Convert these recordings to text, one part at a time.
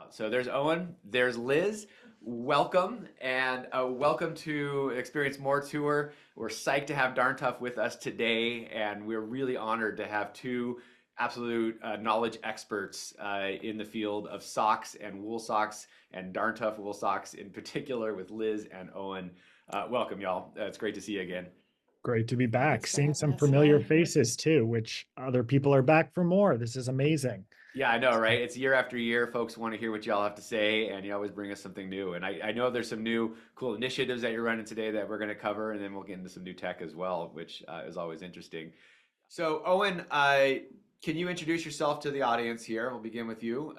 So there's Owen, there's Liz. Welcome and welcome to Experience More Tour. We're psyched to have Darn Tough with us today, and we're really honored to have two absolute knowledge experts in the field of socks and wool socks, and Darn Tough wool socks in particular, with Liz and Owen. Welcome, y'all. It's great to see you again. Great to be back. Thanks for Seeing having some us. familiar Hi. faces too, which other people are back for more. This is amazing. Yeah, I know, right? It's year after year. Folks want to hear what y'all have to say, and you always bring us something new. And I know there's some new cool initiatives that you're running today that we're going to cover, and then we'll get into some new tech as well, which is always interesting. So, Owen, can you introduce yourself to the audience here? We'll begin with you.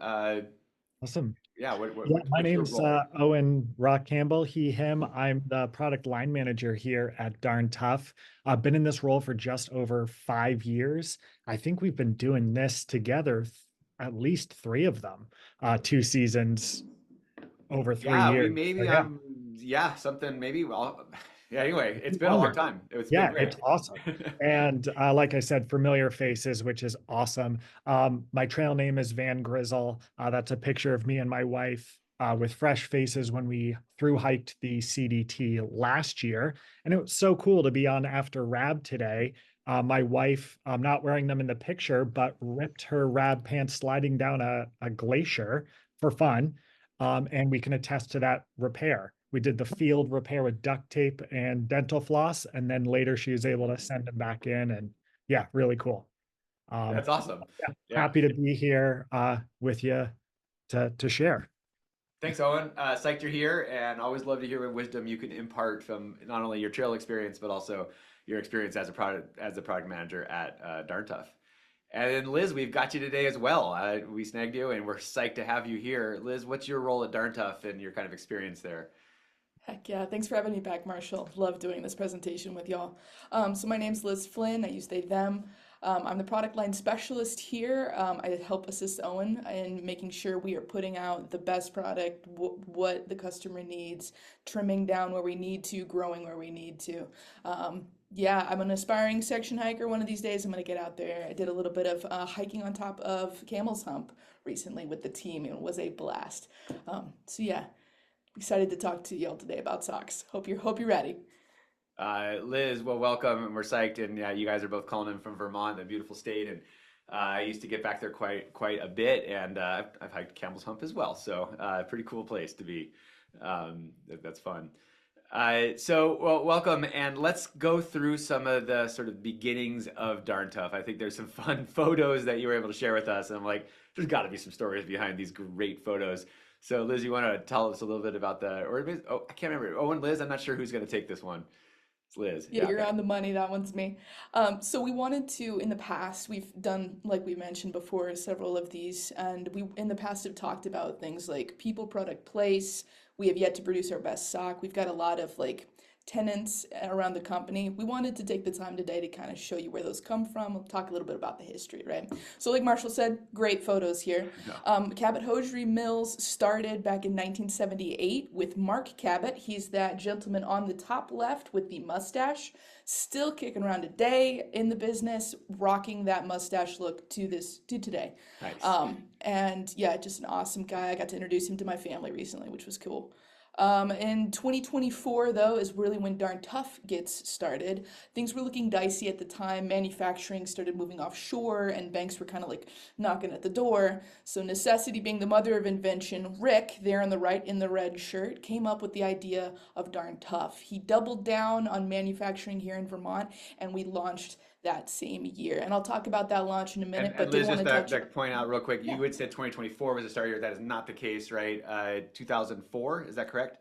Awesome. Yeah, Yeah, my what's your name's role? Owen Rock Campbell, he, him. I'm the product line manager here at Darn Tough. I've been in this role for just over 5 years. I think we've been doing this together, at least three of them, 2 seasons over three Yeah, we years. maybe So yeah, yeah, something maybe. Well, yeah. Anyway, it's been a long longer. time. It's been Yeah, great. it's awesome. And like I said, familiar faces, which is awesome. My trail name is Van Grizzle. That's a picture of me and my wife with fresh faces when we through hiked the CDT last year. And it was so cool to be on After Rab today. My wife, not wearing them in the picture, but ripped her Rab pants sliding down a glacier for fun. And we can attest to that repair. We did the field repair with duct tape and dental floss, and then later she was able to send them back in. And yeah, really cool. That's awesome. Yeah, Yeah. happy to be here with you to share. Thanks, Owen. Psyched you're here, and always love to hear what wisdom you can impart from not only your trail experience, but also your experience as a product manager at Darn Tough. And then Liz, we've got you today as well. We snagged you, and we're psyched to have you here. Liz, what's your role at Darn Tough and your kind of experience there? Heck yeah. Thanks for having me back, Marshall. Love doing this presentation with y'all. So my name's Liz Flynn. I use they, them. I'm the product line specialist here. I help assist Owen in making sure we are putting out the best product, what the customer needs, trimming down where we need to, growing where we need to. Yeah, I'm an aspiring section hiker. One of these days, I'm going to get out there. I did a little bit of hiking on top of Camel's Hump recently with the team, and it was a blast. So yeah, excited to talk to y'all today about socks. Hope you're ready. Liz, well, welcome, and we're psyched. And yeah, you guys are both calling in from Vermont, a beautiful state, and I used to get back there quite a bit, and I've hiked Camel's Hump as well, so pretty cool place to be. That's fun. So, well, welcome, and let's go through some of the sort of beginnings of Darn Tough. I think there's some fun photos that you were able to share with us, and I'm like, there's got to be some stories behind these great photos. So, Liz, you want to tell us a little bit about I can't remember. Oh, and Liz, I'm not sure who's going to take this one. It's Liz. Yeah, Yeah, you're okay. on the money. That one's me. So we wanted to, in the past, we've done, like we mentioned before, several of these, and we, in the past, have talked about things like people, product, place. We have yet to produce our best sock. We've got a lot of like tenants around the company. We wanted to take the time today to kind of show you where those come from. We'll talk a little bit about the history, right? So, like Marshall said, great photos here. Yeah. Cabot Hosiery Mills started back in 1978 with Mark Cabot. He's that gentleman on the top left with the mustache, still kicking around today in the business, rocking that mustache look to today. Nice. And yeah, just an awesome guy. I got to introduce him to my family recently, which was cool. In 2024, though, is really when Darn Tough gets started. Things were looking dicey at the time. Manufacturing started moving offshore, and banks were kind of like knocking at the door. So, necessity being the mother of invention, Rick, there on the right in the red shirt, came up with the idea of Darn Tough. He doubled down on manufacturing here in Vermont, and we launched that same year. And I'll talk about that launch in a minute, And but did Liz, want just to touch. to point out real quick, Yeah. you had said 2024 was the start year. That is not the case, right? 2004, is that correct?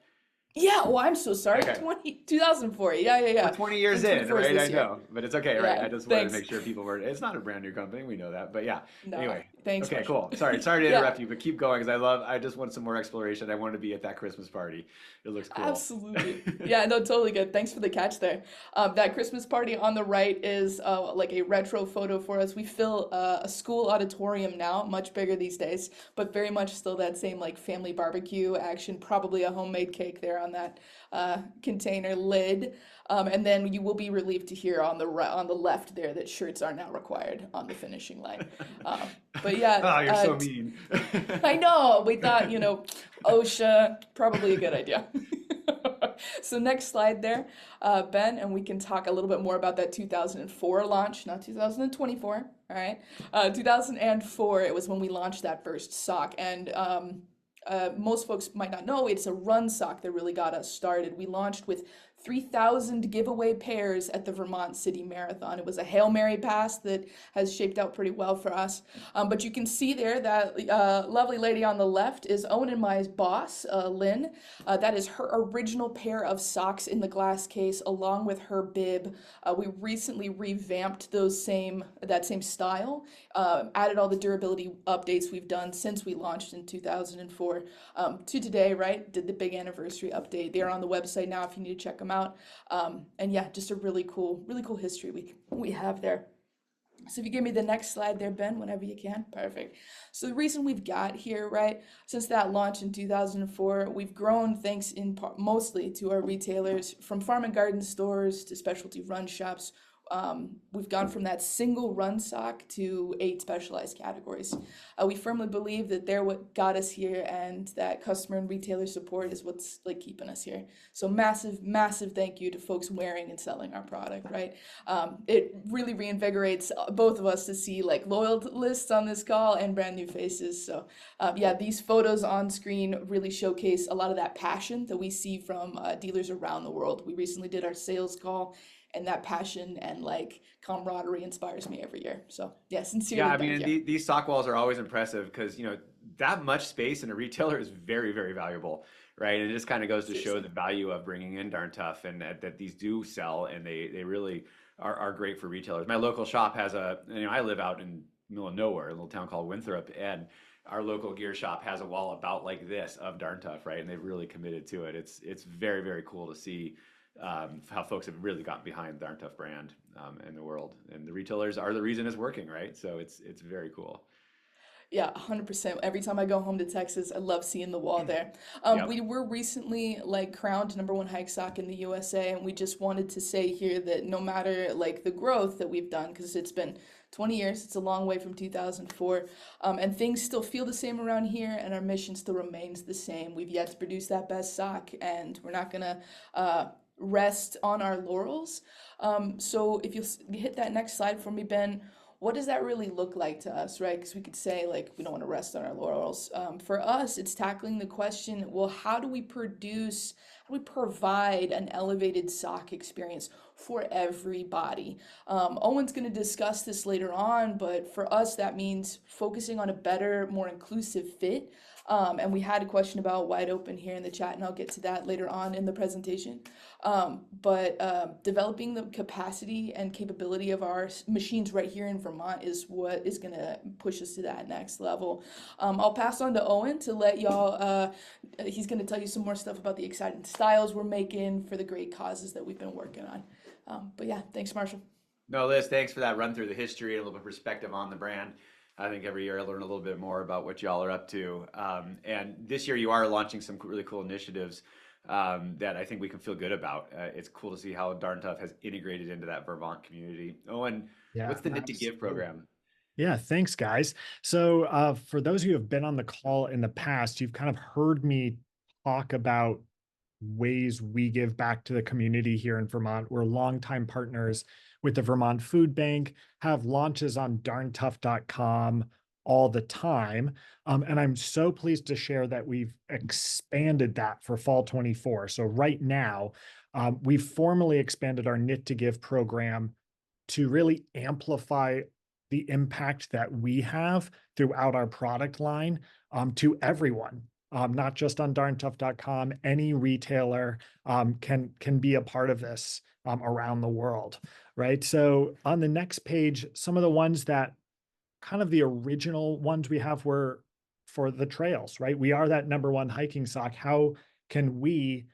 Yeah, oh, I'm so sorry. Okay. 2004. Yeah, yeah, We're yeah. 20 years in, 2024 is right? I this year. know, but it's okay, right? Yeah, I just wanted to thanks. make sure people were. It's not a brand new company, we know that, but yeah. No, Anyway, thanks, okay, Marshall. cool. Sorry to Yeah, interrupt you, but keep going because I just want some more exploration. I want to be at that Christmas party. It looks cool. absolutely. Yeah, no, totally good. Thanks for the catch there. That Christmas party on the right is like a retro photo for us. We fill a school auditorium now, much bigger these days, but very much still that same like family barbecue action. Probably a homemade cake there on that container lid. And then you will be relieved to hear on the left there that shirts are now required on the finishing line. But yeah, Oh, you're so mean. I know. We thought, OSHA, probably a good idea. So next slide there, Ben, and we can talk a little bit more about that 2004 launch, not 2024, all right? 2004, it was when we launched that first sock, and most folks might not know, it's a run sock that really got us started. We launched with 3,000 giveaway pairs at the Vermont City Marathon. It was a Hail Mary pass that has shaped out pretty well for us. But you can see there that lovely lady on the left is Owen and my boss, Lynn. That is her original pair of socks in the glass case along with her bib. We recently revamped that same style, added all the durability updates we've done since we launched in 2004 to today, right? Did the big anniversary update. They're on the website now if you need to check them out. And yeah, just a really cool history we have there. So if you give me the next slide there, Ben, whenever you can. Perfect. So the reason we've got here, right, since that launch in 2004, we've grown thanks in part mostly to our retailers, from farm and garden stores to specialty run shops. We've gone from that single run sock to 8 specialized categories. We firmly believe that they're what got us here, and that customer and retailer support is what's like keeping us here. So massive thank you to folks wearing and selling our product, right? It really reinvigorates both of us to see like loyal lists on this call and brand new faces. So yeah, these photos on screen really showcase a lot of that passion that we see from dealers around the world. We recently did our sales call, and that passion and like camaraderie inspires me every year. So yeah, sincerely. Yeah, I thank mean, you. these sock walls are always impressive because, that much space in a retailer is very, very valuable, right? And it just kind of goes to show the value of bringing in Darn Tough, and that these do sell, and they really are great for retailers. My local shop has I live out in the middle of nowhere, a little town called Winthrop, and our local gear shop has a wall about like this of Darn Tough, right? And they've really committed to it. It's very, very cool to see how folks have really gotten behind the Darn Tough brand in the world, and the retailers are the reason it's working, right? So it's very cool. Yeah, 100%. Every time I go home to Texas, I love seeing the wall there. Yep. We were recently like crowned #1 hike sock in the USA, and we just wanted to say here that no matter like the growth that we've done, because it's been 20 years, it's a long way from 2004, and things still feel the same around here, and our mission still remains the same. We've yet to produce that best sock, and we're not gonna rest on our laurels. So if you hit that next slide for me, Ben, what does that really look like to us, right? Because we could say like we don't want to rest on our laurels. For us, it's tackling the question, well, how do we provide an elevated sock experience for everybody? Owen's going to discuss this later on, but for us, that means focusing on a better, more inclusive fit. And we had a question about wide open here in the chat, and I'll get to that later on in the presentation. But developing the capacity and capability of our machines right here in Vermont is what is going to push us to that next level. I'll pass on to Owen to let y'all, he's going to tell you some more stuff about the exciting styles we're making for the great causes that we've been working on. But yeah, thanks, Marshall. No, Liz, thanks for that run through the history and a little bit of perspective on the brand. I think every year I learn a little bit more about what y'all are up to. And this year you are launching some really cool initiatives that I think we can feel good about. It's cool to see how Darn Tough has integrated into that Vermont community. Owen, Yeah, what's the Knit to Give absolutely. program? Yeah, thanks, guys. So for those of you who have been on the call in the past, you've kind of heard me talk about ways we give back to the community here in Vermont. We're longtime partners with the Vermont Food Bank, have launches on darntough.com all the time. And I'm so pleased to share that we've expanded that for fall 24. So right now, we've formally expanded our Knit to Give program to really amplify the impact that we have throughout our product line to everyone. Not just on darntough.com, any retailer can be a part of this around the world, right? So on the next page, some of the ones that kind of the original ones we have were for the trails, right? We are that #1 hiking sock. How can we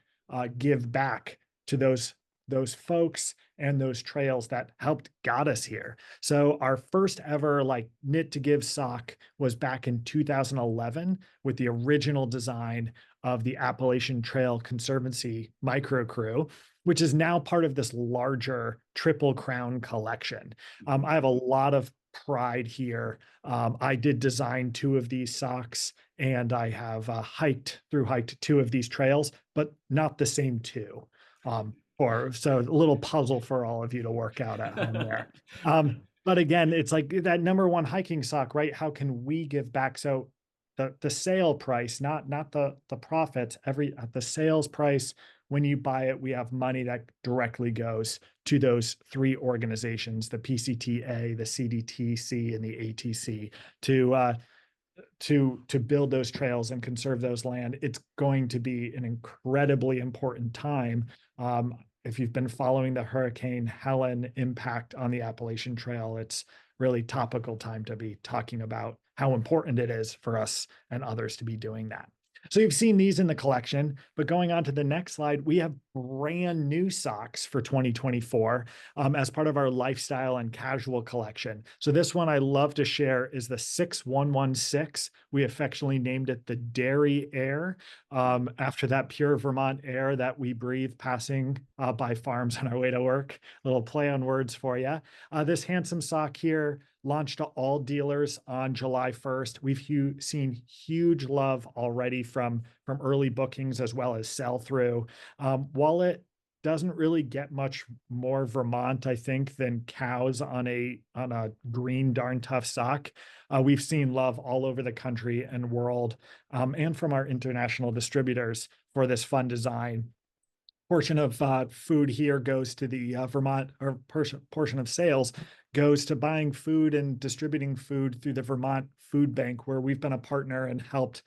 give back to those those folks and those trails that helped got us here. So our first ever like knit to give sock was back in 2011 with the original design of the Appalachian Trail Conservancy micro crew, which is now part of this larger Triple Crown collection. I have a lot of pride here. I did design two of these socks, and I have hiked two of these trails, but not the same two. Or so a little puzzle for all of you to work out at home there. But again, it's like that number one hiking sock, right? How can we give back? So the sale price, not the profits, the sales price when you buy it, we have money that directly goes to those three organizations, the PCTA, the CDTC, and the ATC, to build those trails and conserve those land. It's going to be an incredibly important time. If you've been following the Hurricane Helen impact on the Appalachian Trail, it's really topical time to be talking about how important it is for us and others to be doing that. So you've seen these in the collection, but going on to the next slide, we have brand new socks for 2024 as part of our lifestyle and casual collection. So this one I love to share is the 6116. We affectionately named it the Dairy Air after that pure Vermont air that we breathe passing by farms on our way to work. A little play on words for you. This handsome sock here launched to all dealers on July 1st. We've seen huge love already from early bookings as well as sell through. While it doesn't really get much more Vermont, I think, than cows on a green darn tough sock, we've seen love all over the country and world, and from our international distributors for this fun design. Portion of food here goes to the Vermont, or portion of sales goes to buying food and distributing food through the Vermont Food Bank, where we've been a partner and helped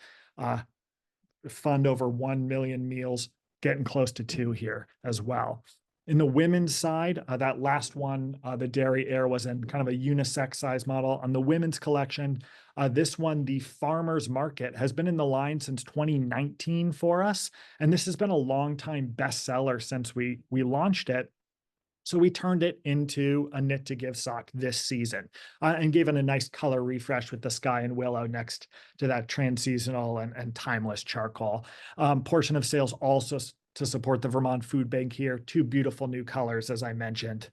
fund over 1 million meals, getting close to 2 here as well. In the women's side, that last one, the Dairy Air, was in kind of a unisex size model. On the women's collection, this one, the Farmers Market, has been in the line since 2019 for us. And this has been a long time bestseller since we launched it. So we turned it into a knit to give sock this season and gave it a nice color refresh with the sky and willow next to that transseasonal and timeless charcoal. Portion of sales also to support the Vermont Food Bank here. 2 beautiful new colors, as I mentioned,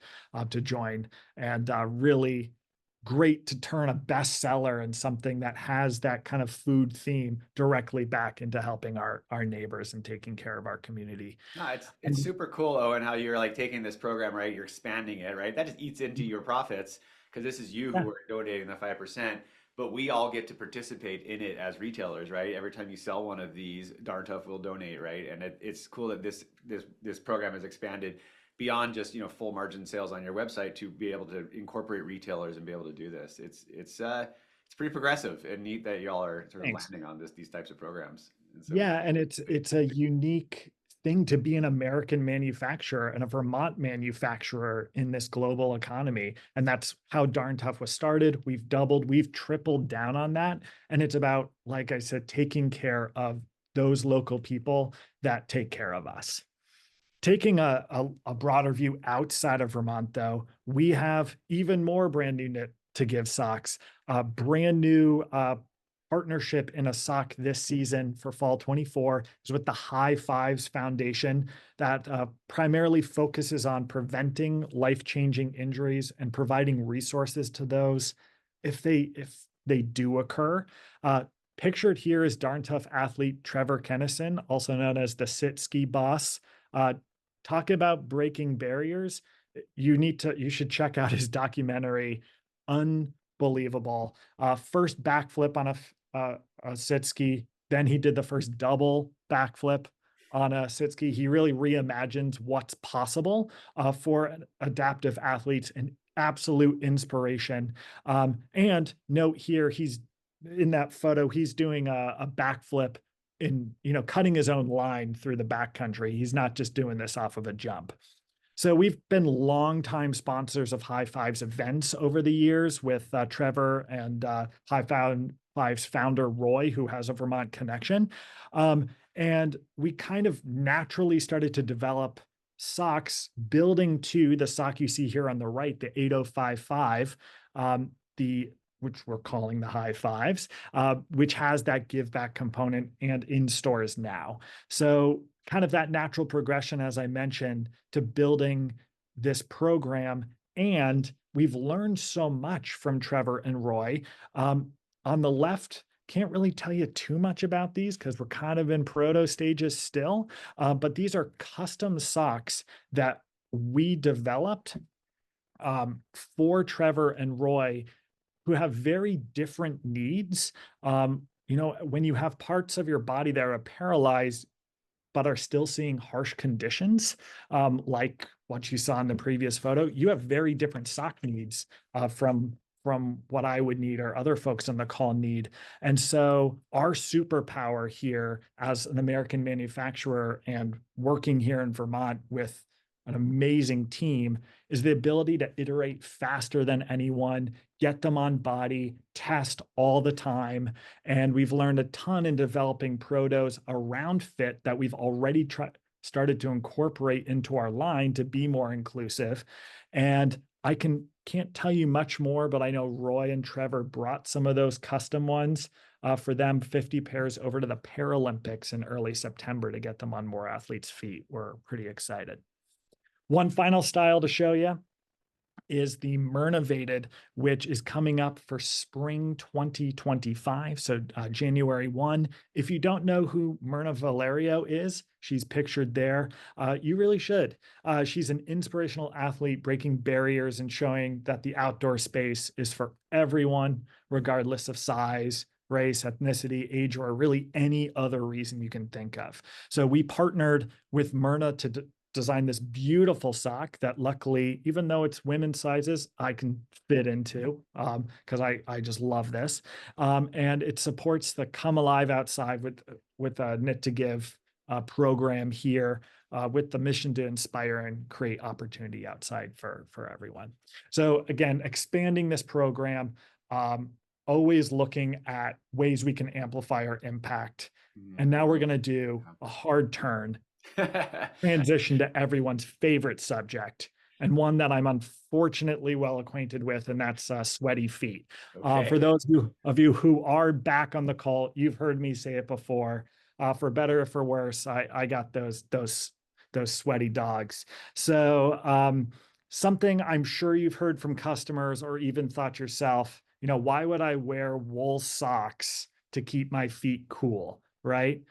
to join, and really great to turn a bestseller and something that has that kind of food theme directly back into helping our neighbors and taking care of our community. No, it's super cool, Owen, how you're like taking this program, right? You're expanding it, right? That just eats into your profits because this is you Yeah. who are donating the 5%, but we all get to participate in it as retailers, right? Every time you sell one of these, Darn Tough will donate, right? And it's cool that this program has expanded beyond just, full margin sales on your website to be able to incorporate retailers and be able to do this. It's pretty progressive and neat that y'all are sort of Thanks. landing on these types of programs. And so, Yeah, and it's a unique thing to be an American manufacturer and a Vermont manufacturer in this global economy. And that's how Darn Tough was started. We've doubled, we've tripled down on that. And it's about, like I said, taking care of those local people that take care of us. Taking a broader view outside of Vermont, though, we have even more brand new knit to give socks. A brand new partnership in a sock this season for fall 24 is with the High Fives Foundation that primarily focuses on preventing life-changing injuries and providing resources to those if they do occur. Pictured here is Darn Tough athlete Trevor Kennison, also known as the Sit Ski Boss. Talk about breaking barriers. You should check out his documentary. Unbelievable. First backflip on a sit ski. Then he did the first double backflip on a sit ski. He really reimagines what's possible for adaptive athletes, and absolute inspiration. And note here, he's in that photo, he's doing a backflip in, cutting his own line through the backcountry. He's not just doing this off of a jump. So we've been longtime sponsors of High Fives events over the years with Trevor and High Fives founder Roy, who has a Vermont connection. And we kind of naturally started to develop socks building to the sock you see here on the right, the 8055, the which we're calling the high fives, which has that give back component and in stores now. So kind of that natural progression, as I mentioned, to building this program. And we've learned so much from Trevor and Roy. On the left, can't really tell you too much about these because we're kind of in proto stages still, but these are custom socks that we developed for Trevor and Roy, who have very different needs. When you have parts of your body that are paralyzed but are still seeing harsh conditions, like what you saw in the previous photo, you have very different sock needs from what I would need or other folks on the call need. And so our superpower here as an American manufacturer and working here in Vermont with an amazing team is the ability to iterate faster than anyone, get them on body, test all the time. And we've learned a ton in developing protos around fit that we've already started to incorporate into our line to be more inclusive. And I can't tell you much more, but I know Roy and Trevor brought some of those custom ones for them, 50 pairs over to the Paralympics in early September to get them on more athletes' feet. We're pretty excited. One final style to show you is the Myrnovated, which is coming up for spring 2025, so January 1. If you don't know who Myrna Valerio is, she's pictured there. You really should. She's an inspirational athlete, breaking barriers and showing that the outdoor space is for everyone, regardless of size, race, ethnicity, age, or really any other reason you can think of. So we partnered with Myrna to design this beautiful sock that luckily, even though it's women's sizes, I can fit into because I just love this. And it supports the Come Alive Outside with a Knit to Give program here with the mission to inspire and create opportunity outside for everyone. So again, expanding this program, always looking at ways we can amplify our impact. And now we're going to do a hard turn transition to everyone's favorite subject and one that I'm unfortunately well acquainted with, and that's sweaty feet. Okay. For those of you who are back on the call, you've heard me say it before. For better or for worse, I got those sweaty dogs. So something I'm sure you've heard from customers or even thought yourself, why would I wear wool socks to keep my feet cool, right?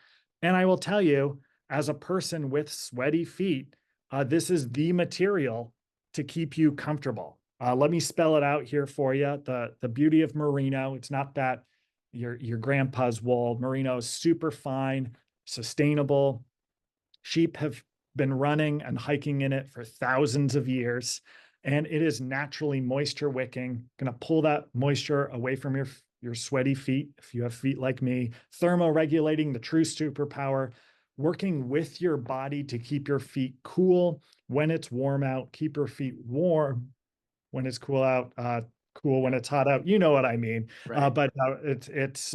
And I will tell you, as a person with sweaty feet, this is the material to keep you comfortable. Let me spell it out here for you. The beauty of merino, it's not that your grandpa's wool. Merino is super fine, sustainable. Sheep have been running and hiking in it for thousands of years, and it is naturally moisture wicking, going to pull that moisture away from your sweaty feet if you have feet like me, thermoregulating, the true superpower, working with your body to keep your feet cool when it's warm out, keep your feet warm when it's cool out, cool when it's hot out. You know what I mean? Right. But it's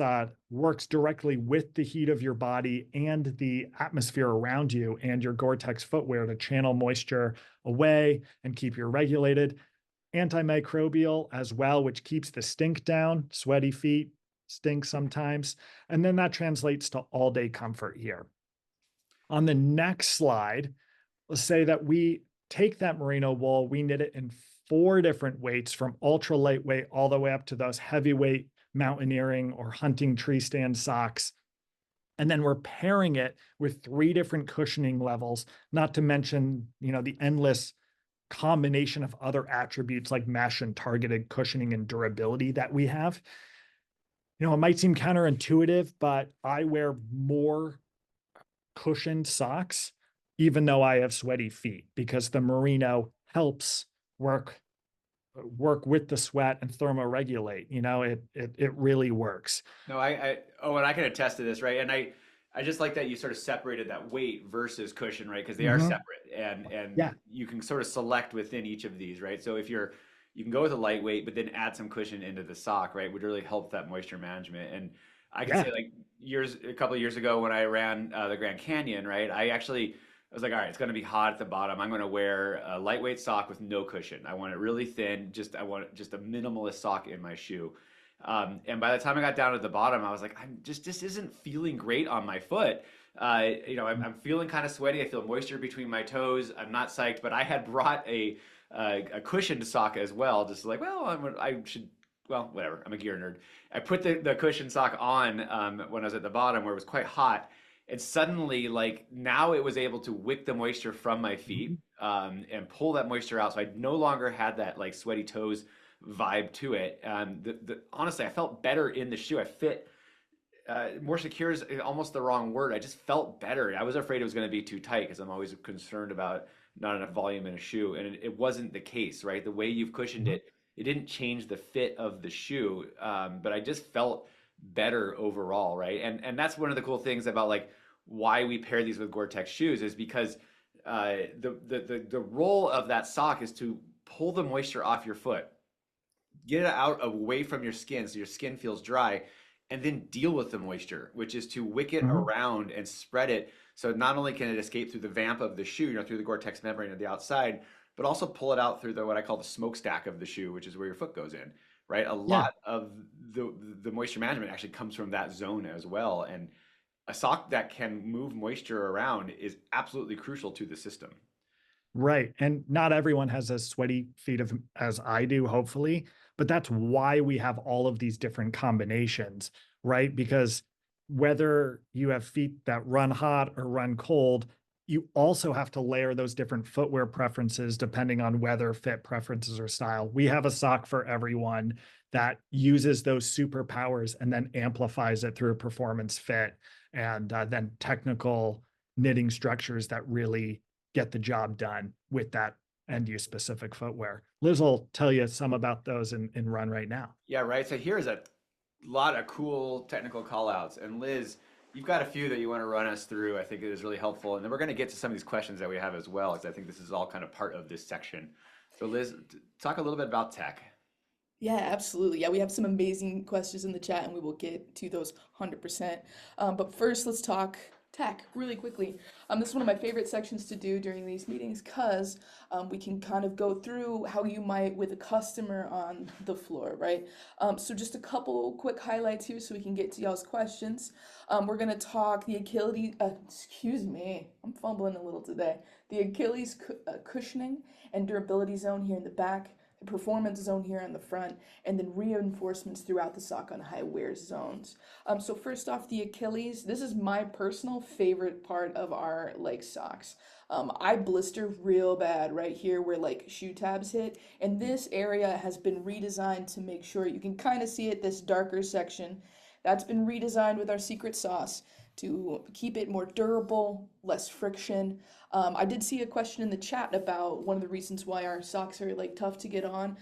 works directly with the heat of your body and the atmosphere around you and your Gore-Tex footwear to channel moisture away and keep you regulated. Antimicrobial as well, which keeps the stink down. Sweaty feet stink sometimes. And then that translates to all-day comfort here. On the next slide, let's say that we take that merino wool, we knit it in 4 different weights from ultra lightweight all the way up to those heavyweight mountaineering or hunting tree stand socks. And then we're pairing it with 3 different cushioning levels, not to mention, the endless combination of other attributes like mesh and targeted cushioning and durability that we have. It might seem counterintuitive, but I wear more cushioned socks, even though I have sweaty feet, because the merino helps work with the sweat and thermoregulate. It really works. No, and I can attest to this, right? And I just like that you sort of separated that weight versus cushion, right? Because they are separate, and Yeah. you can sort of select within each of these, right? So you can go with a lightweight, but then add some cushion into the sock, right? Would really help that moisture management. And I can say, like, a couple of years ago when I ran the Grand Canyon, right? I actually I was like, all right, it's going to be hot at the bottom. I'm going to wear a lightweight sock with no cushion. I want it really thin. I want just a minimalist sock in my shoe. And by the time I got down to the bottom, I was like, this isn't feeling great on my foot. I'm feeling kind of sweaty. I feel moisture between my toes. I'm not psyched, but I had brought a cushioned sock as well. Just like, well, I should, well, whatever. I'm a gear nerd. I put the cushioned sock on when I was at the bottom where it was quite hot. And suddenly, like now it was able to wick the moisture from my feet and pull that moisture out. So I no longer had that like sweaty toes vibe to it. Honestly, I felt better in the shoe. I fit more secure is almost the wrong word. I just felt better. I was afraid it was going to be too tight because I'm always concerned about not enough volume in a shoe, and it wasn't the case, right? The way you've cushioned it, it didn't change the fit of the shoe, but I just felt better overall, right? And that's one of the cool things about like why we pair these with Gore-Tex shoes is because the role of that sock is to pull the moisture off your foot, get it out away from your skin so your skin feels dry, and then deal with the moisture, which is to wick it Mhm. around and spread it. So not only can it escape through the vamp of the shoe, through the Gore-Tex membrane of the outside, but also pull it out through what I call the smokestack of the shoe, which is where your foot goes in, right? A Yeah. lot of the moisture management actually comes from that zone as well. And a sock that can move moisture around is absolutely crucial to the system. Right. And not everyone has as sweaty feet as I do, hopefully, but that's why we have all of these different combinations, right? Because whether you have feet that run hot or run cold, you also have to layer those different footwear preferences depending on weather, fit preferences, or style. We have a sock for everyone that uses those superpowers and then amplifies it through a performance fit and then technical knitting structures that really get the job done with that end use specific footwear. Liz will tell you some about those in run right now. Yeah, right. So here's a lot of cool technical call outs. And Liz, you've got a few that you want to run us through. I think it is really helpful. And then we're going to get to some of these questions that we have as well, because I think this is all kind of part of this section. So Liz, talk a little bit about tech. Yeah, absolutely. Yeah, we have some amazing questions in the chat and we will get to those 100%. But first, let's talk tech really quickly. This is one of my favorite sections to do during these meetings because we can kind of go through how you might with a customer on the floor, right? So just a couple quick highlights here so we can get to y'all's questions. We're going to talk the Achilles, excuse me, I'm fumbling a little today. The Achilles cushioning and durability zone here in the back, the performance zone here on the front, and then reinforcements throughout the sock on high wear zones. So first off, the Achilles. This is my personal favorite part of our leg socks. I blister real bad right here where like shoe tabs hit, and this area has been redesigned to make sure you can kind of see it, this darker section. That's been redesigned with our secret sauce to keep it more durable, less friction. I did see a question in the chat about one of the reasons why our socks are like tough to get on.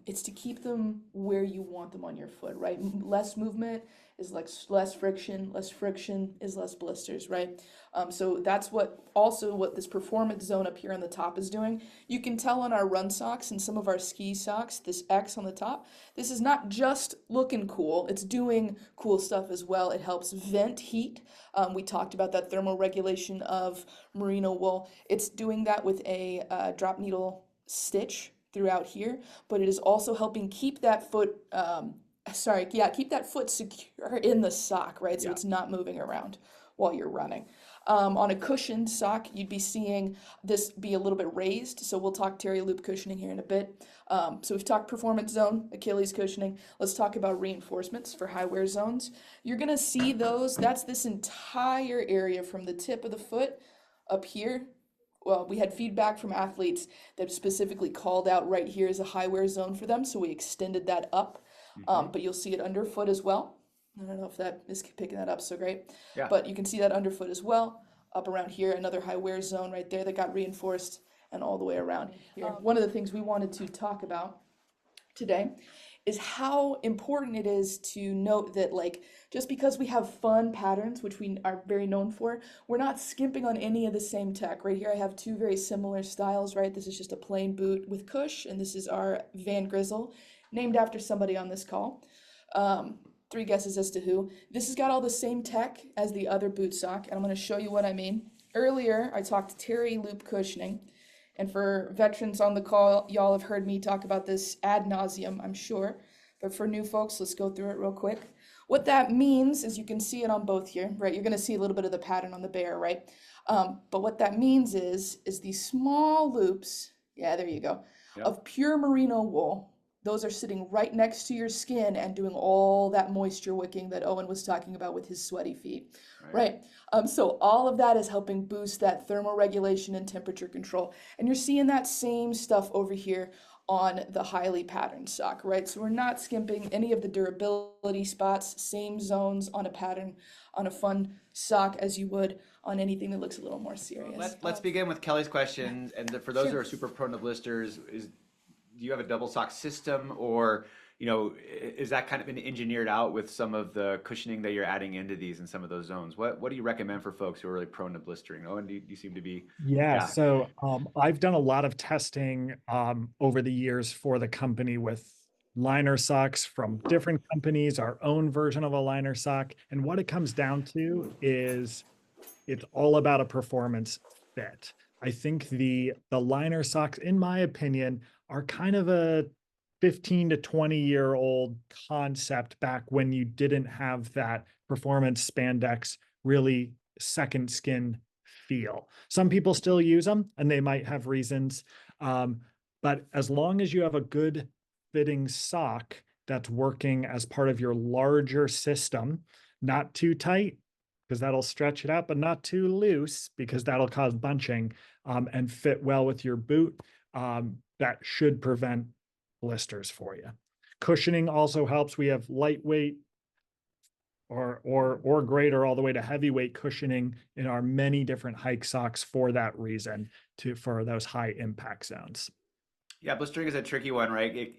It's to keep them where you want them on your foot, right? Less movement is like less friction is less blisters, right? So that's what this performance zone up here on the top is doing. You can tell on our run socks and some of our ski socks, this X on the top, this is not just looking cool, it's doing cool stuff as well. It helps vent heat. We talked about that thermal regulation of merino wool. It's doing that with a drop needle stitch throughout here, but it is also helping keep that foot keep that foot secure in the sock, right? So Yeah. it's not moving around while you're running. On a cushioned sock, you'd be seeing this be a little bit raised. So we'll talk Terry loop cushioning here in a bit. So we've talked performance zone, Achilles cushioning. Let's talk about reinforcements for high wear zones. You're gonna see those. That's this entire area from the tip of the foot up here. Well, we had feedback from athletes that specifically called out right here as a high wear zone for them, so we extended that up. Mhm. But you'll see it underfoot as well. I don't know if that is picking that up so great, Yeah. but you can see that underfoot as well. Up around here, another high wear zone right there that got reinforced, and all the way around here. One of the things we wanted to talk about today is how important it is to note that like just because we have fun patterns, which we are very known for, we're not skimping on any of the same tech. Right here I have two very similar styles, right? This is just a plain boot with cush, and this is our Van Grizzle, named after somebody on this call. Three guesses as to who. This has got all the same tech as the other boot sock, and I'm going to show you what I mean. Earlier, I talked Terry loop cushioning, and for veterans on the call, y'all have heard me talk about this ad nauseum, I'm sure. But for new folks, let's go through it real quick. What that means is you can see it on both here, right? You're going to see a little bit of the pattern on the bear, right? But what that means is these small loops, yeah, there you go, Yep. of pure merino wool. Those are sitting right next to your skin and doing all that moisture wicking that Owen was talking about with his sweaty feet, right? So all of that is helping boost that thermal regulation and temperature control. And you're seeing that same stuff over here on the highly patterned sock, right? So we're not skimping any of the durability spots, same zones on a pattern, on a fun sock as you would on anything that looks a little more serious. Let's begin with Kelly's question. And for those who Sure. are super prone to blisters, do you have a double sock system, or is that kind of been engineered out with some of the cushioning that you're adding into these in some of those zones? What do you recommend for folks who are really prone to blistering? Oh, and you seem to be, Yeah, yeah. so I've done a lot of testing over the years for the company with liner socks from different companies, our own version of a liner sock. And what it comes down to is it's all about a performance fit. I think the liner socks, in my opinion, are kind of a 15 to 20-year-old concept back when you didn't have that performance spandex really second skin feel. Some people still use them and they might have reasons. Um, but as long as you have a good fitting sock that's working as part of your larger system, not too tight, because that'll stretch it out, but not too loose because that'll cause bunching, and fit well with your boot. That should prevent blisters for you. Cushioning also helps. We have lightweight or greater all the way to heavyweight cushioning in our many different hike socks for that reason, for those high impact zones. Yeah, blistering is a tricky one, right?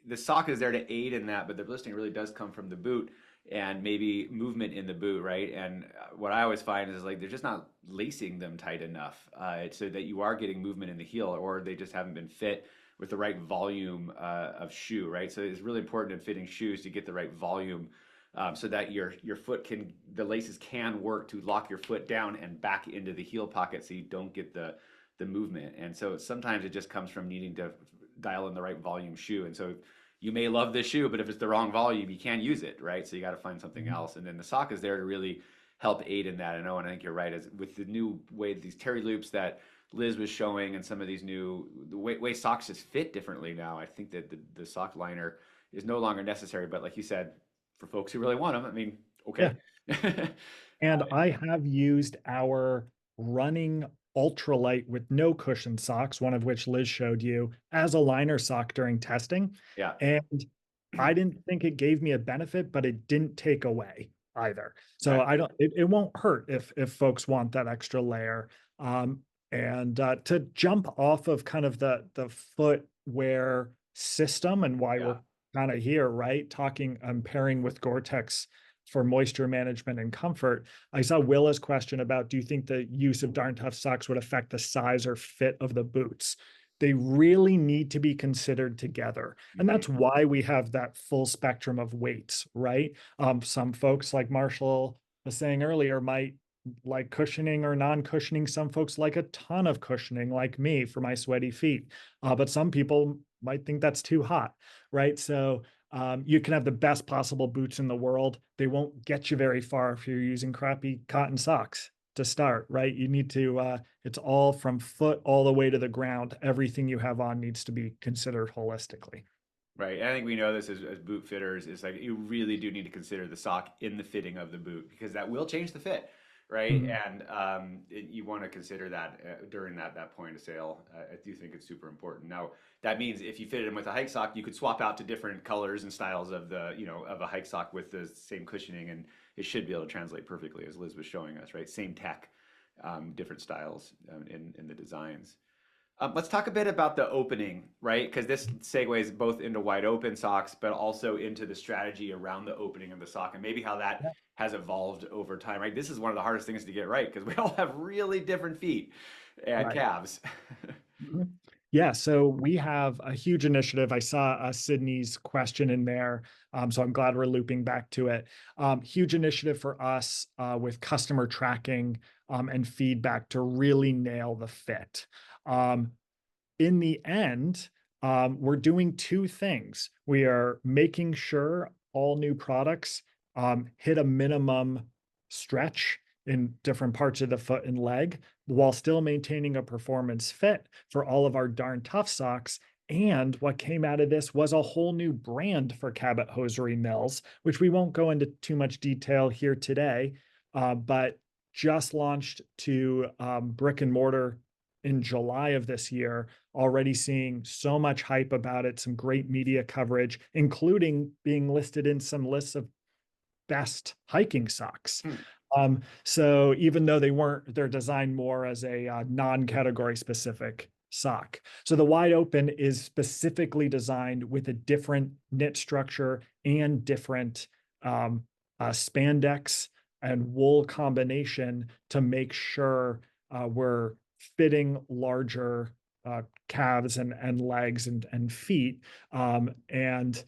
The sock is there to aid in that, but the blistering really does come from the boot and maybe movement in the boot, right? And what I always find is like they're just not lacing them tight enough, so that you are getting movement in the heel, or they just haven't been fit with the right volume of shoe, right? So it's really important in fitting shoes to get the right volume, so that your foot the laces can work to lock your foot down and back into the heel pocket, so you don't get the movement. And so sometimes it just comes from needing to dial in the right volume shoe. And so you may love this shoe, but if it's the wrong volume, you can't use it, right? So you got to find something else. And then the sock is there to really help aid in that. I know, and I think you're right. As with the new way, these terry loops that Liz was showing, and some of these the way socks just fit differently now, I think that the sock liner is no longer necessary. But like you said, for folks who really want them, I mean, okay. Yeah. And I have used our running ultralight with no cushion socks, one of which Liz showed you, as a liner sock during testing. Yeah. And I didn't think it gave me a benefit, but it didn't take away either. So Right. it won't hurt if folks want that extra layer. And to jump off of kind of the footwear system and why Yeah. we're kind of here, right? Talking, pairing with Gore-Tex for moisture management and comfort. I saw Willa's question about, do you think the use of Darn Tough socks would affect the size or fit of the boots? They really need to be considered together. And that's why we have that full spectrum of weights, right? Some folks, like Marshall was saying earlier, might like cushioning or non-cushioning. Some folks like a ton of cushioning, like me, for my sweaty feet. But some people might think that's too hot, right? So you can have the best possible boots in the world. They won't get you very far if you're using crappy cotton socks to start, right? You need to, it's all from foot all the way to the ground. Everything you have on needs to be considered holistically. Right. And I think we know this as boot fitters, is like you really do need to consider the sock in the fitting of the boot, because that will change the fit, right? Mhm. And you want to consider that during that point of sale. I do think it's super important. Now, that means if you fitted them with a hike sock, you could swap out to different colors and styles of of a hike sock with the same cushioning, and it should be able to translate perfectly, as Liz was showing us, right? Same tech, different styles in the designs. Let's talk a bit about the opening, right? Because this segues both into wide open socks, but also into the strategy around the opening of the sock, and maybe how that Yeah. has evolved over time, right? This is one of the hardest things to get right, because we all have really different feet and Right. calves. Mhm. Yeah, so we have a huge initiative. I saw Sydney's question in there, so I'm glad we're looping back to it. Huge initiative for us with customer tracking and feedback to really nail the fit. Um, in the end, we're doing two things. We are making sure all new products hit a minimum stretch in different parts of the foot and leg while still maintaining a performance fit for all of our darn tough socks. And what came out of this was a whole new brand for Cabot Hosiery Mills, which we won't go into too much detail here today, but just launched to brick and mortar in July of this year, already seeing so much hype about it, some great media coverage, including being listed in some lists of best hiking socks. Hmm. So even though they're designed more as a non-category specific sock. So the wide open is specifically designed with a different knit structure and different spandex and wool combination to make sure we're fitting larger calves and legs and feet, and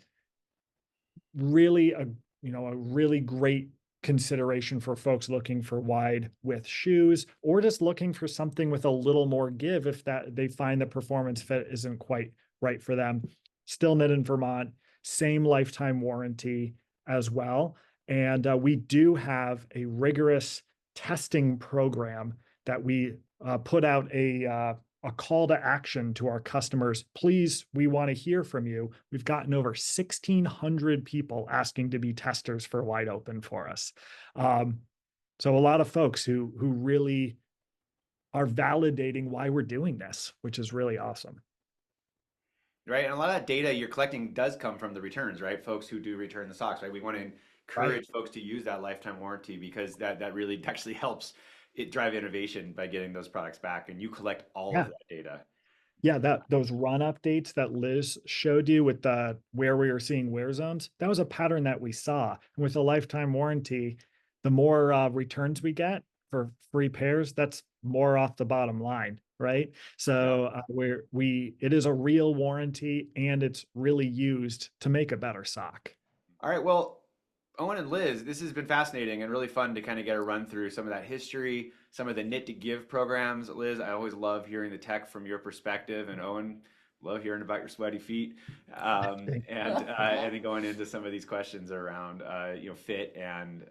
really a really great consideration for folks looking for wide width shoes or just looking for something with a little more give if that they find the performance fit isn't quite right for them. Still knit in Vermont, same lifetime warranty as well. And we do have a rigorous testing program that we put out a call to action to our customers. Please, we want to hear from you. We've gotten over 1,600 people asking to be testers for Wide Open for us. So a lot of folks who really are validating why we're doing this, which is really awesome. Right, and a lot of that data you're collecting does come from the returns, right? Folks who do return the socks, right? We want to Right. encourage folks to use that lifetime warranty because that really actually helps it drive innovation by getting those products back, and you collect all of Yeah. that data. Yeah, that those run updates that Liz showed you with the where we were seeing wear zones, that was a pattern that we saw. And with a lifetime warranty, the more returns we get for free pairs, that's more off the bottom line, right? Yeah. So it is a real warranty and it's really used to make a better sock. All right, well, Owen and Liz, this has been fascinating and really fun to kind of get a run through some of that history, some of the Knit to Give programs. Liz, I always love hearing the tech from your perspective, and Owen, love hearing about your sweaty feet. And then going into some of these questions around fit and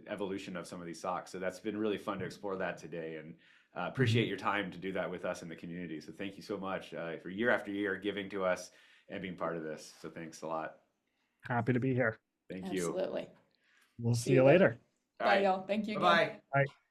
evolution of some of these socks. So that's been really fun to explore that today, and appreciate your time to do that with us in the community. So thank you so much for year after year giving to us and being part of this. So thanks a lot. Happy to be here. Thank you. Absolutely. We'll see See you you later. later. All Bye, right. y'all. Thank you Bye again. bye. Bye.